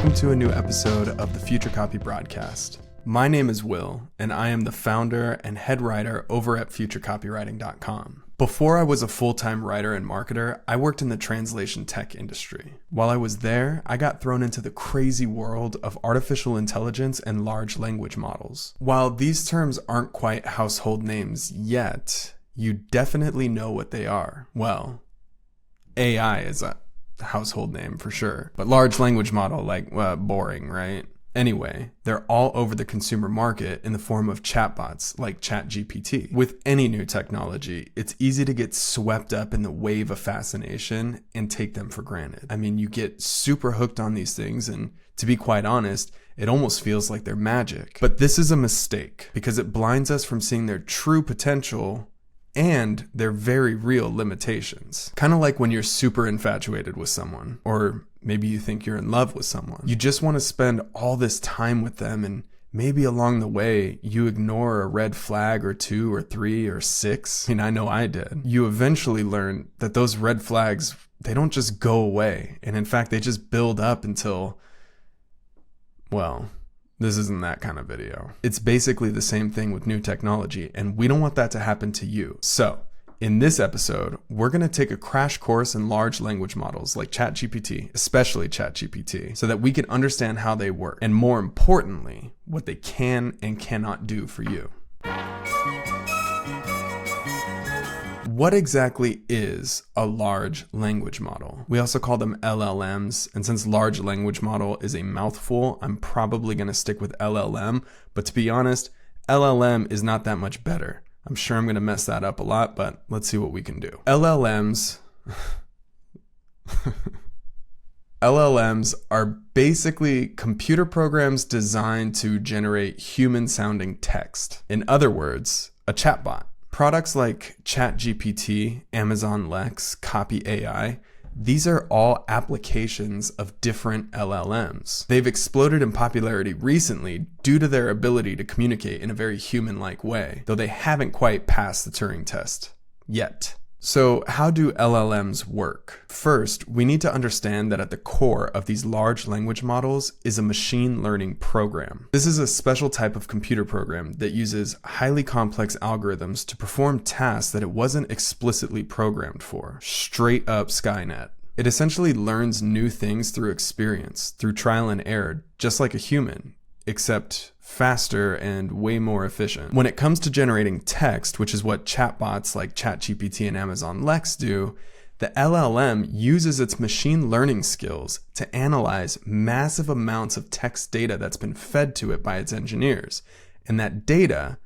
Welcome to a new episode of the Future Copy Broadcast. My name is Will, and I am the founder and head writer over at futurecopywriting.com. Before I was a full-time writer and marketer, I worked in the translation tech industry. While I was there, I got thrown into the crazy world of artificial intelligence and large language models. While these terms aren't quite household names yet, you definitely know what they are. Well, AI is a household name for sure, but large language model, boring, right? Anyway, they're all over the consumer market in the form of chatbots like ChatGPT. With any new technology, it's easy to get swept up in the wave of fascination and take them for granted. I mean, you get super hooked on these things, and to be quite honest, it almost feels like they're magic. But this is a mistake because it blinds us from seeing their true potential and their very real limitations. Kind of like when you're super infatuated with someone, or maybe you think you're in love with someone. You just want to spend all this time with them, and maybe along the way, you ignore a red flag or two or three or six. I mean, I know I did. You eventually learn that those red flags, they don't just go away. And in fact, they just build up until, well, this isn't that kind of video. It's basically the same thing with new technology, and we don't want that to happen to you. So, in this episode, we're going to take a crash course in large language models like ChatGPT, especially ChatGPT, so that we can understand how they work, and more importantly, what they can and cannot do for you. What exactly is a large language model? We also call them LLMs, and since large language model is a mouthful, I'm probably going to stick with LLM, but to be honest, LLM is not that much better. I'm sure I'm going to mess that up a lot, but let's see what we can do. LLMs are basically computer programs designed to generate human-sounding text. In other words, a chatbot. Products like ChatGPT, Amazon Lex, Copy AI, these are all applications of different LLMs. They've exploded in popularity recently due to their ability to communicate in a very human-like way, though they haven't quite passed the Turing test yet. So how do LLMs work? First, we need to understand that at the core of these large language models is a machine learning program. This is a special type of computer program that uses highly complex algorithms to perform tasks that it wasn't explicitly programmed for. Straight up Skynet. It essentially learns new things through experience, through trial and error, just like a human, except faster and way more efficient. When it comes to generating text, which is what chatbots like ChatGPT and Amazon Lex do, the LLM uses its machine learning skills to analyze massive amounts of text data that's been fed to it by its engineers. And that data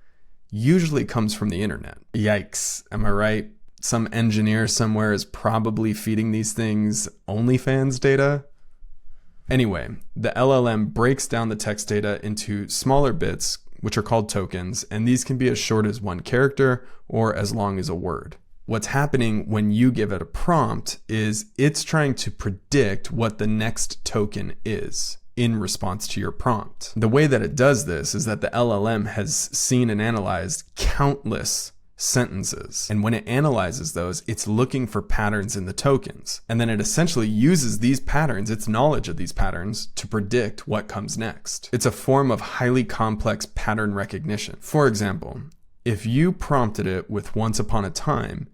usually comes from the internet. Yikes, am I right? Some engineer somewhere is probably feeding these things OnlyFans data. Anyway, the LLM breaks down the text data into smaller bits, which are called tokens, and these can be as short as one character or as long as a word. What's happening when you give it a prompt is it's trying to predict what the next token is in response to your prompt. The way that it does this is that the LLM has seen and analyzed countless sentences. And when it analyzes those, it's looking for patterns in the tokens. And then it essentially uses these patterns, its knowledge of these patterns, to predict what comes next. It's a form of highly complex pattern recognition. For example, if you prompted it with once upon a time,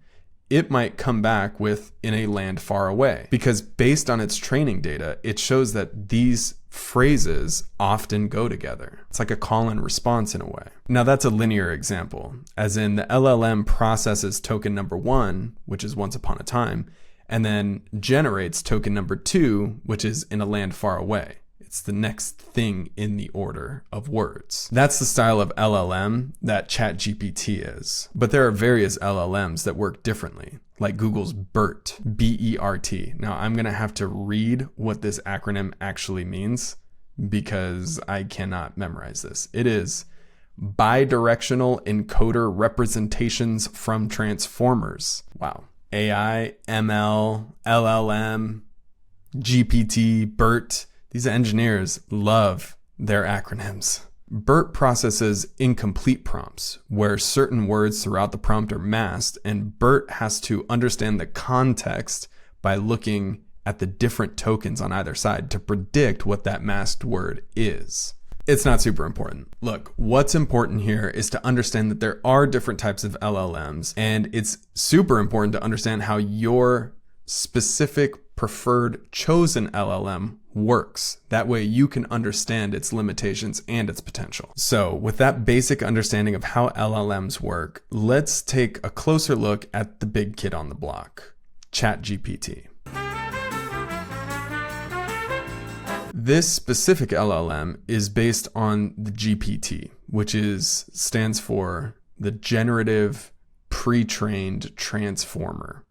it might come back with in a land far away, because based on its training data, it shows that these phrases often go together. It's like a call and response in a way. Now that's a linear example, as in the LLM processes token number 1, which is once upon a time, and then generates token number 2, which is in a land far away. It's the next thing in the order of words. That's the style of LLM that ChatGPT is. But there are various LLMs that work differently, like Google's BERT, B-E-R-T. Now I'm gonna have to read what this acronym actually means because I cannot memorize this. It is Bidirectional Encoder Representations from Transformers. Wow. AI, ML, LLM, GPT, BERT. These engineers love their acronyms. BERT processes incomplete prompts, where certain words throughout the prompt are masked, and BERT has to understand the context by looking at the different tokens on either side to predict what that masked word is. It's not super important. Look, what's important here is to understand that there are different types of LLMs, and it's super important to understand how your specific preferred chosen LLM works. That way you can understand its limitations and its potential. So with that basic understanding of how LLMs work, let's take a closer look at the big kid on the block, ChatGPT. This specific LLM is based on the GPT, which stands for the Generative Pre-trained Transformer.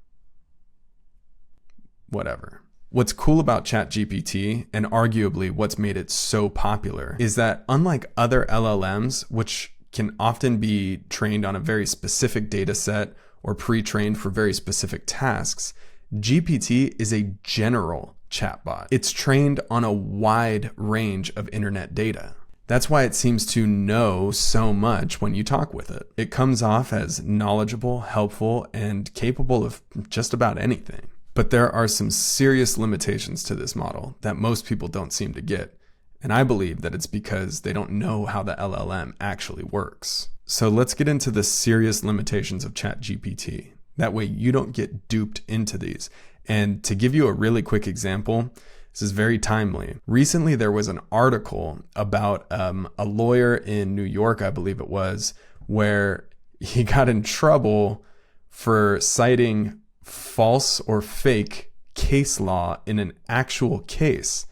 Whatever. What's cool about ChatGPT, and arguably what's made it so popular, is that unlike other LLMs, which can often be trained on a very specific data set or pre-trained for very specific tasks, GPT is a general chatbot. It's trained on a wide range of internet data. That's why it seems to know so much when you talk with it. It comes off as knowledgeable, helpful, and capable of just about anything. But there are some serious limitations to this model that most people don't seem to get. And I believe that it's because they don't know how the LLM actually works. So let's get into the serious limitations of ChatGPT. That way you don't get duped into these. And to give you a really quick example, this is very timely. Recently, there was an article about a lawyer in New York, I believe it was, where he got in trouble for citing false or fake case law in an actual case.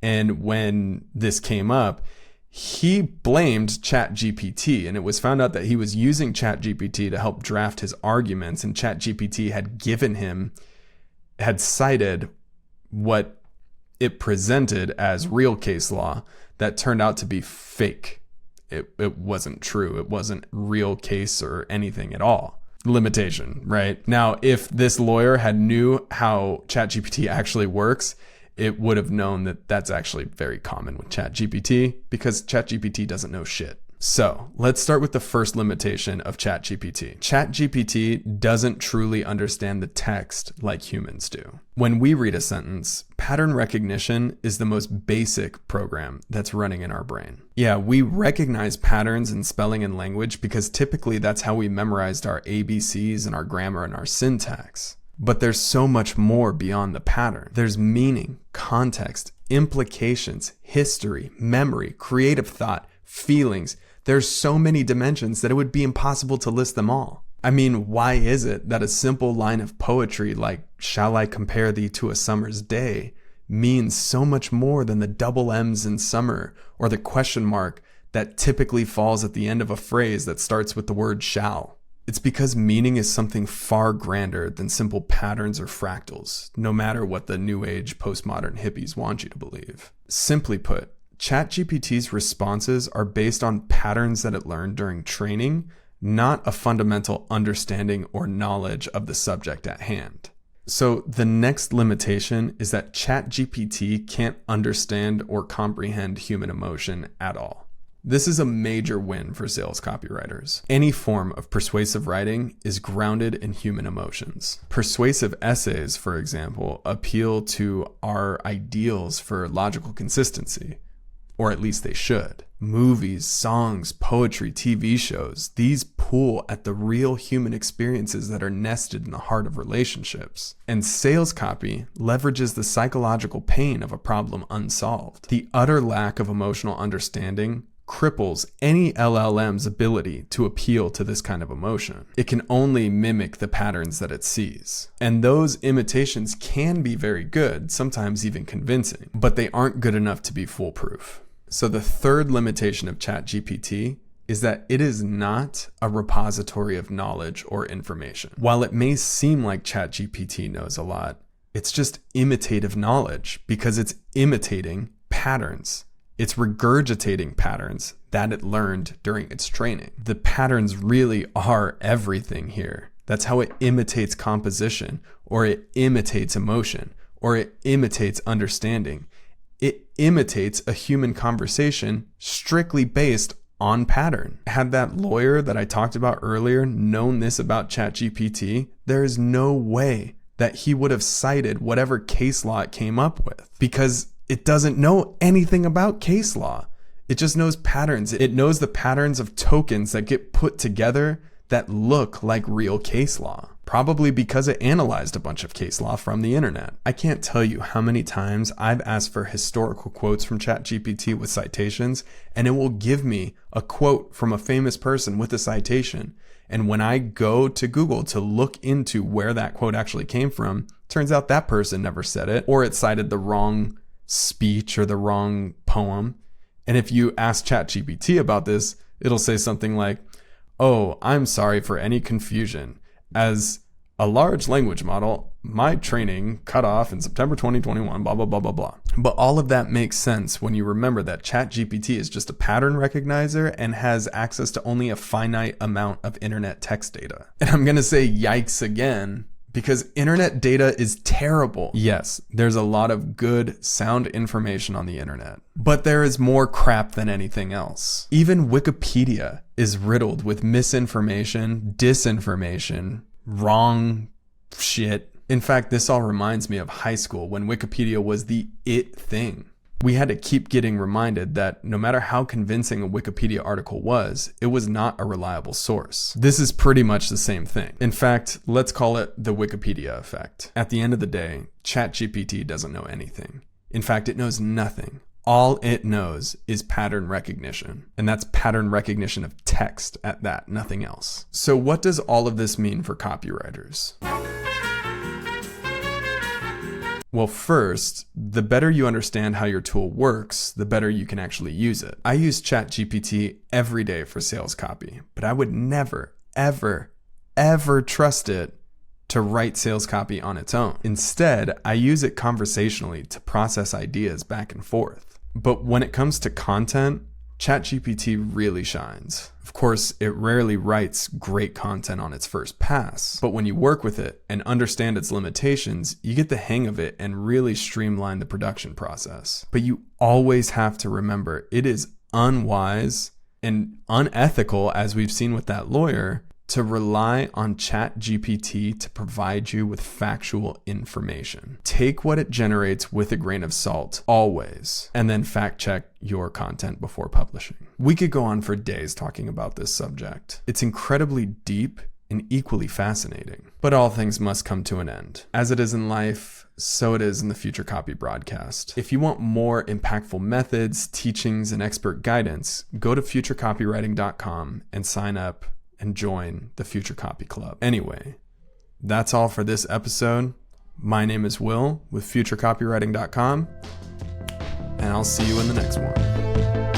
And when this came up, he blamed ChatGPT, and it was found out that he was using ChatGPT to help draft his arguments, and ChatGPT had cited what it presented as real case law that turned out to be fake. It wasn't true. It wasn't real case or anything at all. Limitation, right? Now, if this lawyer had knew how ChatGPT actually works, it would have known that that's actually very common with ChatGPT because ChatGPT doesn't know shit. So let's start with the first limitation of ChatGPT. ChatGPT doesn't truly understand the text like humans do. When we read a sentence, pattern recognition is the most basic program that's running in our brain. Yeah, we recognize patterns in spelling and language because typically that's how we memorized our ABCs and our grammar and our syntax. But there's so much more beyond the pattern. There's meaning, context, implications, history, memory, creative thought, feelings. There's so many dimensions that it would be impossible to list them all. I mean, why is it that a simple line of poetry like, "Shall I compare thee to a summer's day," means so much more than the double M's in summer or the question mark that typically falls at the end of a phrase that starts with the word shall? It's because meaning is something far grander than simple patterns or fractals, no matter what the new age postmodern hippies want you to believe. Simply put, ChatGPT's responses are based on patterns that it learned during training, not a fundamental understanding or knowledge of the subject at hand. So the next limitation is that ChatGPT can't understand or comprehend human emotion at all. This is a major win for sales copywriters. Any form of persuasive writing is grounded in human emotions. Persuasive essays, for example, appeal to our ideals for logical consistency, or at least they should. Movies, songs, poetry, TV shows, these pull at the real human experiences that are nested in the heart of relationships. And sales copy leverages the psychological pain of a problem unsolved. The utter lack of emotional understanding cripples any LLM's ability to appeal to this kind of emotion. It can only mimic the patterns that it sees. And those imitations can be very good, sometimes even convincing, but they aren't good enough to be foolproof. So the third limitation of ChatGPT is that it is not a repository of knowledge or information. While it may seem like ChatGPT knows a lot, it's just imitative knowledge because it's imitating patterns. It's regurgitating patterns that it learned during its training. The patterns really are everything here. That's how it imitates composition, or it imitates emotion, or it imitates understanding. It imitates a human conversation strictly based on pattern. Had that lawyer that I talked about earlier known this about ChatGPT, there is no way that he would have cited whatever case law it came up with, because it doesn't know anything about case law. It just knows patterns. It knows the patterns of tokens that get put together that look like real case law, probably because it analyzed a bunch of case law from the internet. I can't tell you how many times I've asked for historical quotes from ChatGPT with citations, and it will give me a quote from a famous person with a citation. And when I go to Google to look into where that quote actually came from, turns out that person never said it, or it cited the wrong speech or the wrong poem. And if you ask ChatGPT about this, it'll say something like, "Oh, I'm sorry for any confusion. As a large language model, my training cut off in September 2021, blah, blah, blah, blah, blah." But all of that makes sense when you remember that ChatGPT is just a pattern recognizer and has access to only a finite amount of internet text data. And I'm going to say yikes again, because internet data is terrible. Yes, there's a lot of good, sound information on the internet, but there is more crap than anything else. Even Wikipedia is riddled with misinformation, disinformation, wrong shit. In fact, this all reminds me of high school when Wikipedia was the it thing. We had to keep getting reminded that no matter how convincing a Wikipedia article was, it was not a reliable source. This is pretty much the same thing. In fact, let's call it the Wikipedia effect. At the end of the day, ChatGPT doesn't know anything. In fact, it knows nothing. All it knows is pattern recognition, and that's pattern recognition of text at that, nothing else. So what does all of this mean for copywriters? Well, first, the better you understand how your tool works, the better you can actually use it. I use ChatGPT every day for sales copy, but I would never, ever, ever trust it to write sales copy on its own. Instead, I use it conversationally to process ideas back and forth. But when it comes to content, ChatGPT really shines. Of course, it rarely writes great content on its first pass, but when you work with it and understand its limitations, you get the hang of it and really streamline the production process. But you always have to remember it is unwise and unethical, as we've seen with that lawyer, to rely on ChatGPT to provide you with factual information. Take what it generates with a grain of salt, always, and then fact check your content before publishing. We could go on for days talking about this subject. It's incredibly deep and equally fascinating. But all things must come to an end. As it is in life, so it is in the Future Copy broadcast. If you want more impactful methods, teachings, and expert guidance, go to futurecopywriting.com and sign up and join the Future Copy Club. Anyway, that's all for this episode. My name is Will with futurecopywriting.com, and I'll see you in the next one.